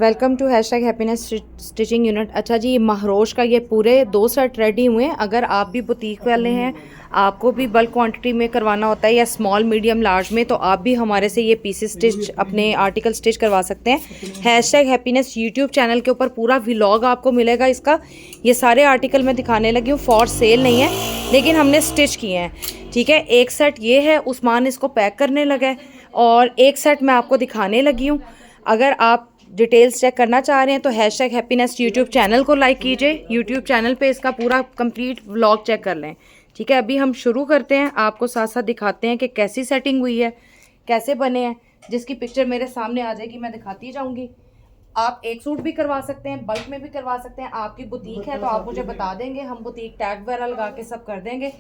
Welcome to hashtag happiness stitching unit. अच्छा जी, महरोश का ये पूरे 2 सेट रेडी हुए हैं। अगर आप भी बुटीक वाले हैं, आपको भी बल्क क्वांटिटी में करवाना होता है या स्मॉल मीडियम लार्ज में, तो आप भी हमारे से ये पीसेस स्टिच अपने आर्टिकल स्टिच करवा सकते हैं। हैशटैग हैप्पीनेस यूट्यूब चैनल के ऊपर पूरा व्लॉग आपको मिलेगा इसका। ये सारे आर्टिकल मैं दिखाने लगी हूँ, फॉर सेल नहीं है लेकिन हमने स्टिच किए हैं। ठीक है, एक सेट ये है, उस्मान इसको पैक करने लगा है और एक सेट मैं आपको दिखाने लगी हूँ। अगर आप डिटेल्स चेक करना चाह रहे हैं तो हैशटैग हैप्पीनेस यूट्यूब चैनल को लाइक कीजिए। यूट्यूब चैनल पे इसका पूरा कंप्लीट व्लॉग चेक कर लें। ठीक है, अभी हम शुरू करते हैं, आपको साथ साथ दिखाते हैं कि कैसी सेटिंग हुई है, कैसे बने हैं। जिसकी पिक्चर मेरे सामने आ जाएगी मैं दिखाती जाऊंगी। आप एक सूट भी करवा सकते हैं, बल्क में भी करवा सकते हैं। आपकी बुटीक है तो आप मुझे बता देंगे, हम बुटीक टैग वगैरह लगा के सब कर देंगे।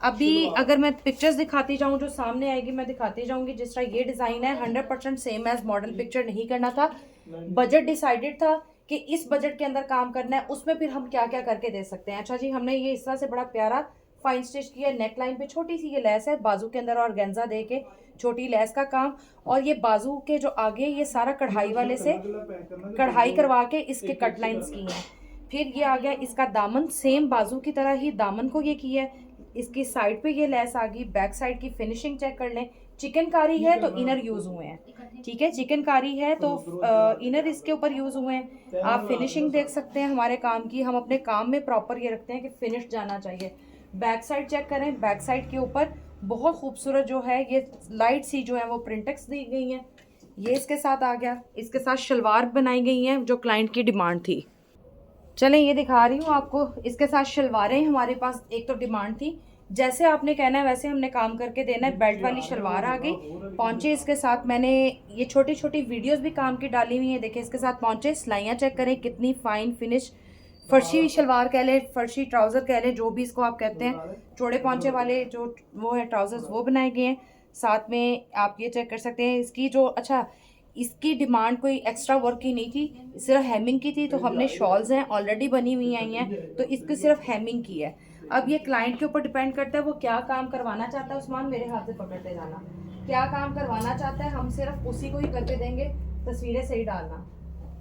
अभी अगर मैं पिक्चर्स दिखाती जाऊं जो सामने आएगी मैं दिखाती जाऊंगी। जिस तरह ये डिज़ाइन है 100% सेम एज मॉडल पिक्चर नहीं करना था। बजट डिसाइडेड था कि इस बजट के अंदर काम करना है, उसमें फिर हम क्या क्या करके दे सकते हैं। अच्छा जी, हमने ये इस तरह से बड़ा प्यारा फाइन स्टिच किया। नेक लाइन पे छोटी सी ये लेस है, बाजू के अंदर और गेंजा दे के छोटी लेस का काम। और ये बाजू के जो आगे ये सारा कढ़ाई वाले से कढ़ाई करवा के इसके कट लाइंस की हैं। फिर ये आ गया इसका दामन, सेम बाजू की तरह ही दामन को ये किया है। इसकी साइड पे ये लेस आ गई। बैक साइड की फिनिशिंग चेक कर लें। चिकनकारी है तो इनर यूज हुए हैं। ठीक है, चिकनकारी है तो इनर इसके ऊपर यूज हुए हैं। आप फिनिशिंग देख सकते हैं हमारे काम की। हम अपने काम में प्रॉपर ये रखते हैं कि फिनिश जाना चाहिए। बैक साइड चेक करें, बैक साइड के ऊपर बहुत खूबसूरत जो है ये लाइट सी जो है वो प्रिंटेक्स दी गई हैं। ये इसके साथ आ गया। इसके साथ शलवार बनाई गई हैं जो क्लाइंट की डिमांड थी। चलें ये दिखा रही हूँ आपको। इसके साथ शलवारें हमारे पास एक तो डिमांड थी, जैसे आपने कहना है वैसे हमने काम करके देना है। बेल्ट वाली शलवार आ गई। पहुंचे इसके साथ मैंने ये छोटी छोटी वीडियोस भी काम की डाली हुई है। देखिए इसके साथ पहुंचे, सिलाइयाँ चेक करें कितनी फाइन फिनिश। फर्शी शलवार कह लें, फर्शी ट्राउज़र कह लें, जो भी इसको आप कहते हैं। चौड़े पहुंचे वाले जो वो है ट्राउजर्स वो बनाए गए हैं। साथ में आप ये चेक कर सकते हैं इसकी जो, अच्छा इसकी डिमांड कोई एक्स्ट्रा वर्क की नहीं थी, सिर्फ हेमिंग की थी। तो हमने शॉल्स हैं ऑलरेडी बनी हुई आई हैं तो इसकी सिर्फ हेमिंग की है। अब ये क्लाइंट के ऊपर डिपेंड करता है वो क्या काम करवाना चाहता है। उस्मान मेरे हाथ से पकड़ते जाना, क्या काम करवाना चाहता है हम सिर्फ उसी को ही करके देंगे। तस्वीरें सही डालना।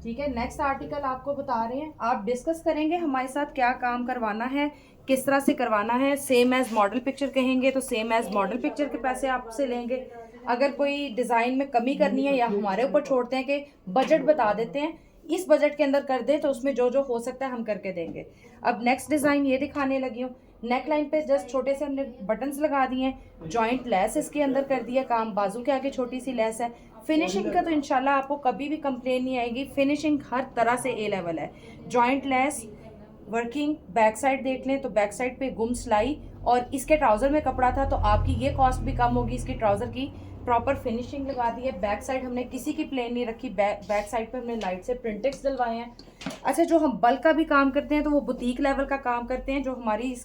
ठीक है, नेक्स्ट आर्टिकल आपको बता रहे हैं, आप डिस्कस करेंगे हमारे साथ क्या काम करवाना है, किस तरह से करवाना है। सेम एज मॉडल पिक्चर कहेंगे तो सेम एज मॉडल पिक्चर के पैसे आपसे लेंगे। अगर कोई डिज़ाइन में कमी करनी है या हमारे ऊपर छोड़ते हैं कि बजट बता देते हैं इस बजट के अंदर कर दे, तो उसमें जो जो हो सकता है हम करके देंगे। अब नेक्स्ट डिज़ाइन ये दिखाने लगी हूँ। नेक लाइन पे जस्ट छोटे से हमने बटन्स लगा दिए हैं। जॉइंट लेस इसके अंदर कर दिया काम। बाजू के आगे छोटी सी लेस है। फिनिशिंग का तो इंशाल्लाह आपको कभी भी कंप्लेन नहीं आएगी। फिनिशिंग हर तरह से ए लेवल है। Joint lace working. Back side देख लें तो बैक साइड पे गुम सिलाई और इसके ट्राउज़र में कपड़ा था तो आपकी ये कॉस्ट भी कम होगी। इसकी ट्राउज़र की प्रॉपर फिनिशिंग लगा दी है। बैक साइड हमने किसी की प्लेन नहीं रखी। बैक साइड पे हमने लाइट से प्रिंटेक्स डलवाए हैं। अच्छा, जो हम बल्क का भी काम करते हैं तो वो बुटीक लेवल का काम करते हैं। जो हमारी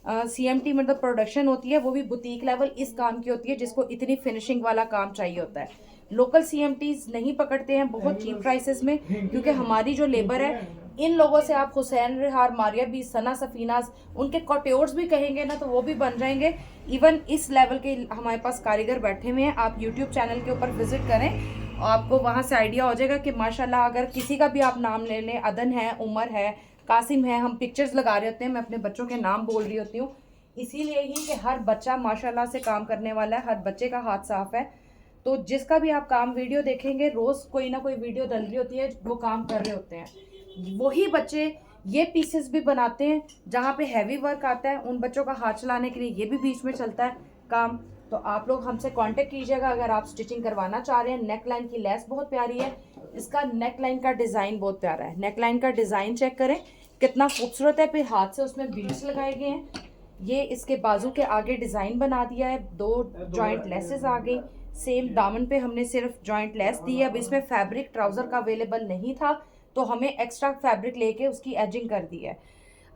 CMT मतलब प्रोडक्शन होती है वो भी बुटीक लेवल इस काम की होती है, जिसको इतनी फिनिशिंग वाला काम चाहिए होता है। लोकल CMTs नहीं पकड़ते हैं बहुत चीप प्राइसेस में, क्योंकि हमारी जो लेबर है इन लोगों से आप हुसैन रिहार, मारिया बी, सना सफीनाज, उनके कॉट्योर्स भी कहेंगे ना तो वो भी बन जाएंगे। इवन इस लेवल के हमारे पास कारीगर बैठे हुए हैं। आप यूट्यूब चैनल के ऊपर विजिट करें, आपको वहाँ से आइडिया हो जाएगा कि माशाल्लाह अगर किसी का भी आप नाम ले लें, अदन है, उमर है, कासिम है, हम पिक्चर्स लगा रहे होते हैं, मैं अपने बच्चों के नाम बोल रही होती हूँ इसीलिए ही कि हर बच्चा माशाल्लाह से काम करने वाला है, हर बच्चे का हाथ साफ है। तो जिसका भी आप काम वीडियो देखेंगे, रोज़ कोई ना कोई वीडियो डल रही होती है, वो काम कर रहे होते हैं। वही बच्चे ये पीसेस भी बनाते हैं जहाँ पे हैवी वर्क आता है। उन बच्चों का हाथ चलाने के लिए ये भी बीच में चलता है काम। तो आप लोग हमसे कांटेक्ट कीजिएगा अगर आप स्टिचिंग करवाना चाह रहे हैं। नेक लाइन की लेस बहुत प्यारी है। इसका नेक लाइन का डिज़ाइन बहुत प्यारा है। नेक लाइन का डिज़ाइन चेक करें कितना खूबसूरत है। फिर हाथ से उसमें बीड्स लगाए गए हैं। ये इसके बाजू के आगे डिज़ाइन बना दिया है। 2 जॉइंट लेसेस आ गई। सेम दामन पे हमने सिर्फ जॉइंट लेस दी है। अब इसमें फैब्रिक ट्राउज़र का अवेलेबल नहीं था तो हमें एक्स्ट्रा फैब्रिक लेके उसकी एजिंग कर दी है।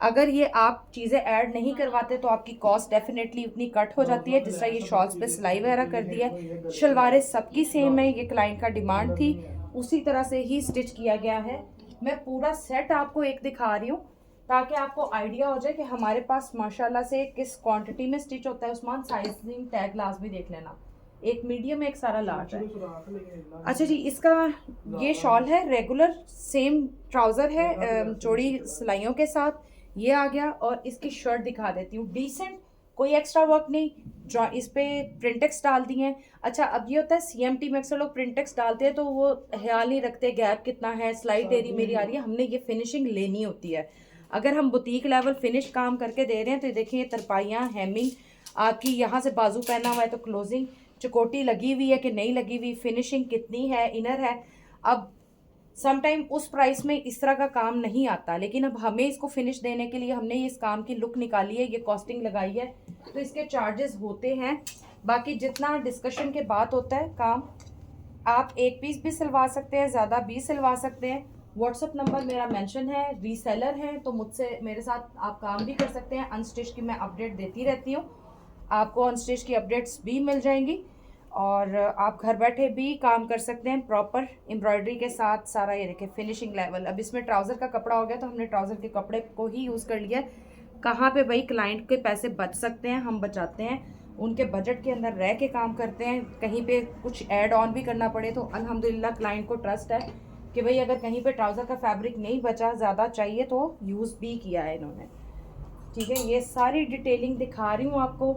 अगर ये आप चीज़ें ऐड नहीं करवाते तो आपकी कॉस्ट डेफिनेटली उतनी कट हो जाती है। जिस तरह ये शॉल्स पे सिलाई वगैरह कर दी है। शलवारें सबकी सेम है, ये क्लाइंट का डिमांड थी, उसी तरह से ही स्टिच किया गया है। मैं पूरा सेट आपको एक दिखा रही हूँ ताकि आपको आइडिया हो जाए कि हमारे पास माशाल्लाह से किस क्वांटिटी में स्टिच होता है। उस्मान साइजिंग टैग लास्ट भी देख लेना। एक मीडियम एक सारा लार्ज है। अच्छा जी, इसका ये शॉल है रेगुलर, सेम ट्राउज़र है चौड़ी सिलाइयों के साथ, ये आ गया। और इसकी शर्ट दिखा देती हूँ, डिसेंट, कोई एक्स्ट्रा वर्क नहीं, जो इस पे प्रिंटेक्स डाल दिए हैं। अच्छा, अब ये होता है CMT में अक्सर लोग प्रिंटेक्स डालते हैं तो वो ख्याल नहीं रखते गैप कितना है, स्लाइड टेरी मेरी आ रही है, हमने ये फिनिशिंग लेनी होती है। अगर हम बुटीक लेवल फिनिश काम करके दे रहे हैं तो देखिए तरपाइयाँ, हेमिंग आपकी, यहाँ से बाजू पहना हुआ है तो क्लोजिंग, चकोटी लगी हुई है कि नहीं लगी हुई, फिनिशिंग कितनी है, इनर है। अब समटाइम उस प्राइस में इस तरह का काम नहीं आता, लेकिन अब हमें इसको फिनिश देने के लिए हमने इस काम की लुक निकाली है, ये कॉस्टिंग लगाई है, तो इसके चार्जेस होते हैं। बाकी जितना डिस्कशन के बाद होता है काम, आप एक पीस भी सिलवा सकते हैं, ज़्यादा भी सिलवा सकते हैं। व्हाट्सअप नंबर मेरा मेंशन है, रीसेलर हैं तो मुझसे मेरे साथ आप काम भी कर सकते हैं। अनस्टिच की मैं अपडेट देती रहती हूँ, आपको अनस्टिच की अपडेट्स भी मिल जाएंगी और आप घर बैठे भी काम कर सकते हैं प्रॉपर एम्ब्रॉयडरी के साथ सारा। ये देखें फिनिशिंग लेवल। अब इसमें ट्राउज़र का कपड़ा हो गया तो हमने ट्राउज़र के कपड़े को ही यूज़ कर लिया। कहाँ पे भाई क्लाइंट के पैसे बच सकते हैं, हम बचाते हैं, उनके बजट के अंदर रह के काम करते हैं। कहीं पे कुछ ऐड ऑन भी करना पड़े तो अल्हम्दुलिल्लाह क्लाइंट को ट्रस्ट है कि भाई अगर कहीं पे ट्राउज़र का फैब्रिक नहीं बचा, ज़्यादा चाहिए तो यूज़ भी किया है इन्होंने। ठीक है, ये सारी डिटेलिंग दिखा रही हूँ आपको।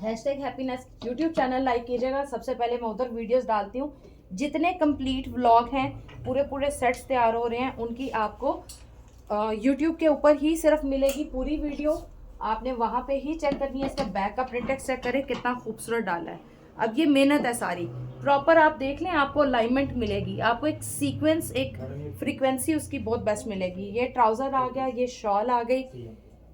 #हैप्पीनेस यूट्यूब चैनल लाइक कीजिएगा, सबसे पहले मैं उधर वीडियोस डालती हूँ। जितने कंप्लीट व्लॉग हैं, पूरे सेट्स तैयार हो रहे हैं, उनकी आपको यूट्यूब के ऊपर ही सिर्फ मिलेगी पूरी वीडियो, आपने वहाँ पे ही चेक करनी है। इसका बैक का प्रिंटेक्स चेक करें कितना खूबसूरत डाला है। अब ये मेहनत है सारी, प्रॉपर आप देख लें, आपको अलाइनमेंट मिलेगी, आपको एक सीक्वेंस, एक फ्रीक्वेंसी उसकी बहुत बेस्ट मिलेगी। ये ट्राउज़र आ गया, ये शॉल आ गई,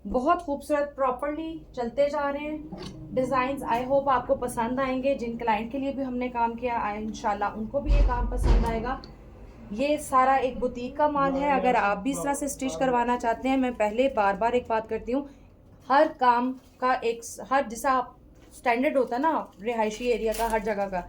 बहुत खूबसूरत प्रॉपरली चलते जा रहे हैं डिज़ाइंस। आई होप आपको पसंद आएंगे। जिन क्लाइंट के लिए भी हमने काम किया है इंशाल्लाह उनको भी ये काम पसंद आएगा। ये सारा एक बुटीक का माल है। अगर आप भी इस तरह से स्टिच करवाना चाहते हैं, मैं पहले बार बार एक बात करती हूँ, हर काम का एक हर जैसा स्टैंडर्ड होता है ना रिहायशी एरिया का, हर जगह का,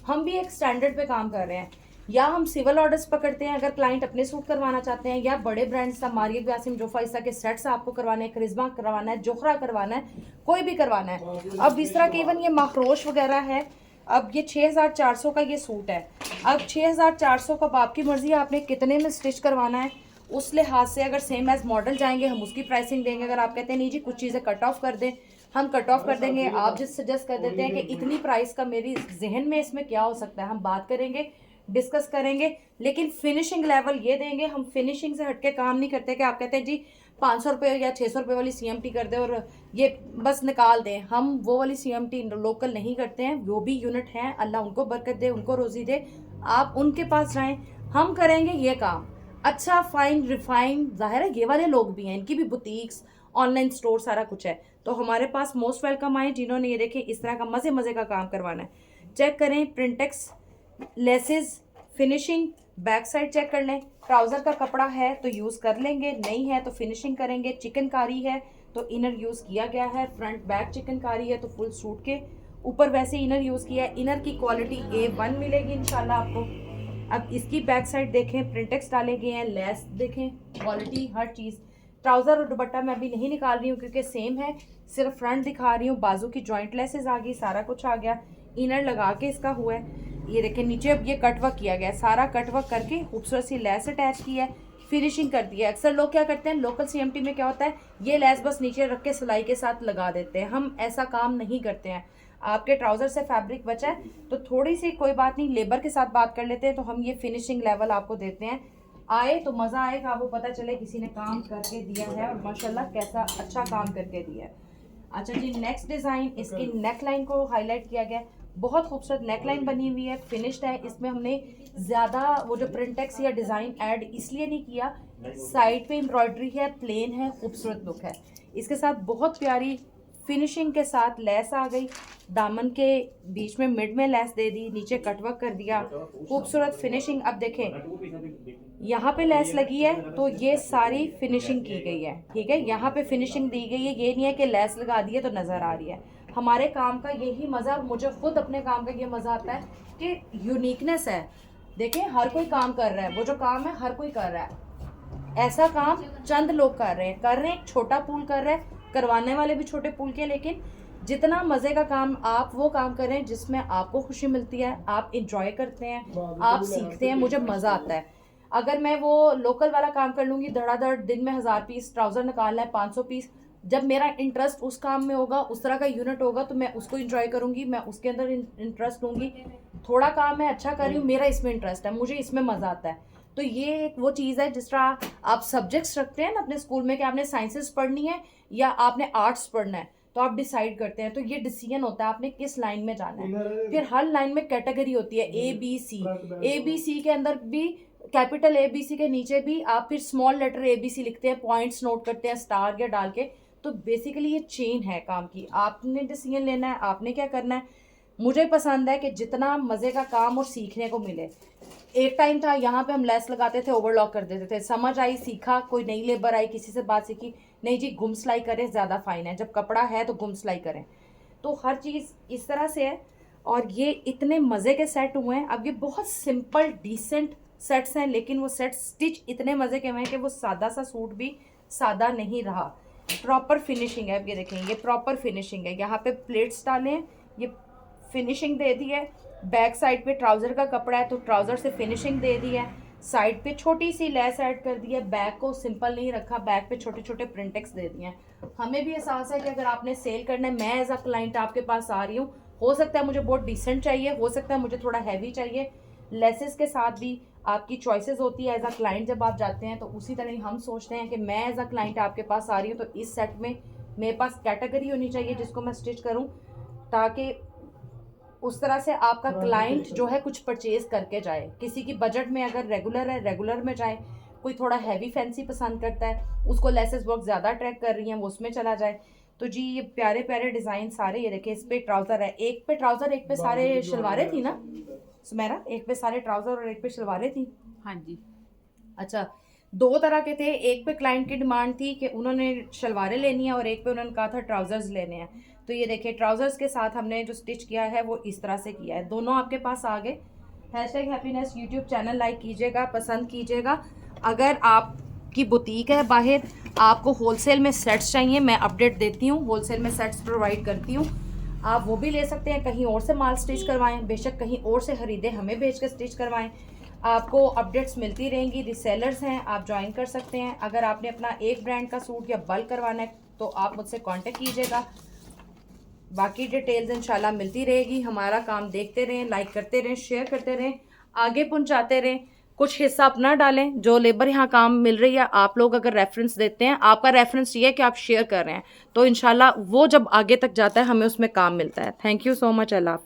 हम भी एक स्टैंडर्ड पे काम कर रहे हैं। या हम सिविल ऑर्डर्स पकड़ते हैं अगर क्लाइंट अपने सूट करवाना चाहते हैं, या बड़े ब्रांड्स का मारियत व्यासिम जोफा इसा के सेट्स आपको करवाने हैं, करिश्मा करवाना है, जोखरा करवाना है, कोई भी करवाना है। अब इस तरह के इवन ये माखरोश वगैरह है। अब ये 6400 का ये सूट है। अब 6400 का आपकी मर्जी है आपने कितने में स्टिच करवाना है, उस लिहाज से अगर सेम एज मॉडल जाएंगे हम उसकी प्राइसिंग देंगे। अगर आप कहते हैं नहीं जी कुछ चीज़ें कट ऑफ कर दें, हम कट ऑफ कर देंगे। आप जिस सजेस्ट कर देते हैं कि इतनी प्राइस का मेरी जहन में इसमें क्या हो सकता है, हम बात करेंगे, डिस्कस करेंगे, लेकिन फिनिशिंग लेवल ये देंगे। हम फिनिशिंग से हटके काम नहीं करते कि आप कहते हैं जी 500 रुपये या 600 रुपये वाली CMT कर दे और ये बस निकाल दें। हम वो वाली CMT लोकल नहीं करते हैं, वो भी यूनिट हैं, अल्लाह उनको बरकत दे, उनको रोज़ी दे, आप उनके पास जाएं, हम करेंगे ये काम अच्छा, फाइन, रिफाइन। जाहिर है ये वाले लोग भी हैं, इनकी भी बुटीक्स, ऑनलाइन स्टोर, सारा कुछ है, तो हमारे पास मोस्ट वेलकम आए जिन्होंने ये देखें इस तरह का मज़े मज़े का काम करवाना है। चेक करें प्रिंटेक्स, laces, finishing, back side check कर लें। ट्राउज़र का कपड़ा है तो यूज़ कर लेंगे, नहीं है तो फिनिशिंग करेंगे। चिकनकारी है तो इनर यूज़ किया गया है, फ्रंट बैक चिकनकारी है तो फुल सूट के ऊपर वैसे इनर यूज़ किया है। इनर की क्वालिटी A1 मिलेगी इंशाल्लाह आपको। अब इसकी बैक साइड देखें, प्रिंटेक्स डाले गए हैं, लेस देखें, क्वालिटी, हर चीज़। ट्राउज़र और दुपट्टा मैं अभी नहीं निकाल रही हूँ क्योंकि सेम है, सिर्फ फ्रंट दिखा रही हूँ। बाजू की जॉइंट लेसेस आ गई, सारा कुछ आ गया, इनर लगा के इसका हुआ है। ये देखें नीचे अब ये कटवर्क किया गया है, सारा कटवर्क करके खूबसूरत सी लेस अटैच की है, फिनिशिंग कर दी है। अक्सर लोग क्या करते हैं लोकल CMT में क्या होता है, ये लेस बस नीचे रख के सिलाई के साथ लगा देते हैं। हम ऐसा काम नहीं करते हैं। आपके ट्राउज़र से फैब्रिक बचा है तो थोड़ी सी कोई बात नहीं, लेबर के साथ बात कर लेते हैं तो हम ये फिनिशिंग लेवल आपको देते हैं। आए तो मज़ा आएगा, आपको पता चले किसी ने काम करके दिया है और माशाल्लाह कैसा अच्छा काम करके दिया है। अच्छा जी, नेक्स्ट डिज़ाइन, इसकी नेक लाइन को हाईलाइट किया गया है, बहुत खूबसूरत नेक लाइन बनी हुई है, फिनिश्ड है। इसमें हमने ज़्यादा वो जो प्रिंटेक्स या डिज़ाइन ऐड इसलिए नहीं किया, साइड पे एम्ब्रॉयडरी है, प्लेन है, खूबसूरत लुक है। इसके साथ बहुत प्यारी फिनिशिंग के साथ लेस आ गई, दामन के बीच में मिड में लेस दे दी, नीचे कटवर्क कर दिया, खूबसूरत फिनिशिंग। अब देखें यहाँ पे लेस लगी है तो ये सारी फिनिशिंग की गई है, ठीक है, यहाँ पे फिनिशिंग दी गई है। ये नहीं है कि लेस लगा दी है तो नज़र आ रही है। हमारे काम का यही मज़ा, मुझे खुद अपने काम का ये मज़ा आता है कि यूनिकनेस है। देखें हर कोई काम कर रहा है, वो जो काम है हर कोई कर रहा है, ऐसा काम चंद लोग कर रहे हैं। एक छोटा पूल कर रहे हैं, करवाने वाले भी छोटे पूल के, लेकिन जितना मज़े का काम आप वो काम करें जिसमें आपको खुशी मिलती है, आप इंजॉय करते हैं, आप सीखते हैं, मुझे मज़ा आता है। अगर मैं वो लोकल वाला काम कर लूँगी, धड़ाधड़ दिन में 1000 पीस ट्राउज़र निकालना है, 500 पीस, जब मेरा इंटरेस्ट उस काम में होगा, उस तरह का यूनिट होगा, तो मैं उसको इंजॉय करूँगी, मैं उसके अंदर इंटरेस्ट लूँगी। थोड़ा काम मैं अच्छा कर रही हूँ, मेरा इसमें इंटरेस्ट है, मुझे इसमें मज़ा आता है। तो ये एक वो चीज़ है, जिस तरह आप सब्जेक्ट्स रखते हैं ना अपने स्कूल में कि आपने साइंसेस पढ़नी है या आपने आर्ट्स पढ़ना है, तो आप डिसाइड करते हैं। तो ये डिसीजन होता है आपने किस लाइन में जाना है। फिर हर लाइन में कैटेगरी होती है ABC के अंदर भी, कैपिटल ABC के नीचे भी आप फिर स्मॉल लेटर ABC लिखते हैं, पॉइंट्स नोट करते हैं स्टार या डाल के। तो बेसिकली ये चेन है काम की, आपने डिसीजन लेना है, आपने क्या करना है। मुझे पसंद है कि जितना मज़े का काम और सीखने को मिले। एक टाइम था यहाँ पे हम लेस लगाते थे, ओवरलॉक कर देते थे, समझ आई, सीखा, कोई नई लेबर आई, किसी से बात सीखी, नहीं जी गुम सिलाई करें, ज़्यादा फाइन है, जब कपड़ा है तो गुम सिलाई करें। तो हर चीज़ इस तरह से है। और ये इतने मज़े के सेट हुए हैं। अब ये बहुत सिंपल डिसेंट सेट्स हैं, लेकिन वो सेट स्टिच इतने मज़े के हुए हैं कि वो सादा सा सूट भी सादा नहीं रहा। प्रॉपर फिनिशिंग है। अब ये देखें, ये प्रॉपर फिनिशिंग है। यहाँ पे प्लेट्स डाले हैं, ये फिनिशिंग दे दी है। बैक साइड पे ट्राउज़र का कपड़ा है तो ट्राउज़र से फिनिशिंग दे दी है। साइड पे छोटी सी लेस ऐड कर दी है। बैक को सिंपल नहीं रखा, बैक पे छोटे छोटे प्रिंटेक्स दे दिए हैं। हमें भी एहसास है कि अगर आपने सेल करना है, मैं एज अ क्लाइंट आपके पास आ रही हूँ, हो सकता है मुझे बहुत डिसेंट चाहिए, हो सकता है मुझे थोड़ा हैवी चाहिए। लेसेस के साथ भी आपकी चॉइसेस होती है एज अ क्लाइंट जब आप जाते हैं। तो उसी तरह ही हम सोचते हैं कि मैं एज अ क्लाइंट आपके पास आ रही हूँ, तो इस सेट में मेरे पास कैटेगरी होनी चाहिए जिसको मैं स्टिच करूँ, ताकि उस तरह से आपका क्लाइंट जो है कुछ परचेज करके जाए। किसी की बजट में अगर रेगुलर है, रेगुलर में जाए। कोई थोड़ा हैवी फैंसी पसंद करता है, उसको लेसेस वर्क ज़्यादा अट्रैक्ट कर रही हैं, वो उसमें चला जाए। तो जी ये प्यारे प्यारे डिज़ाइन सारे, ये देखें, इस पे ट्राउज़र है, एक पे ट्राउज़र एक पे सारे शलवारें थी ना सुमेरा, एक पे सारे ट्राउज़र और एक पे शलवारें थी। हाँ जी। अच्छा, दो तरह के थे। एक पे क्लाइंट की डिमांड थी कि उन्होंने शलवारें लेनी है और एक पे उन्होंने कहा था ट्राउज़र्स लेने हैं। तो ये देखिए, ट्राउज़र्स के साथ हमने जो स्टिच किया है वो इस तरह से किया है। दोनों आपके पास आ गए। हैप्पीनेस यूट्यूब चैनल लाइक कीजिएगा, पसंद कीजिएगा। अगर आपकी बुटीक है बाहर, आपको होलसेल में सेट्स चाहिए, मैं अपडेट देती हूँ, होलसेल में सेट्स प्रोवाइड करती हूँ, आप वो भी ले सकते हैं। कहीं और से माल स्टिच करवाएं, बेशक कहीं और से खरीदें, हमें भेज कर स्टिच करवाएं। आपको अपडेट्स मिलती रहेंगी। रिसेलर्स हैं, आप ज्वाइन कर सकते हैं। अगर आपने अपना एक ब्रांड का सूट या बल्क करवाना है तो आप मुझसे कांटेक्ट कीजिएगा। बाकी डिटेल्स इंशाल्लाह मिलती रहेगी। हमारा काम देखते रहें, लाइक करते रहें, शेयर करते रहें, आगे पहुंचाते रहें। कुछ हिस्सा अपना डालें। जो लेबर यहाँ काम मिल रही है, आप लोग अगर रेफरेंस देते हैं, आपका रेफरेंस ये है कि आप शेयर कर रहे हैं, तो इंशाल्लाह वो जब आगे तक जाता है हमें उसमें काम मिलता है। Thank you so much. अल्लाह हाफिज़।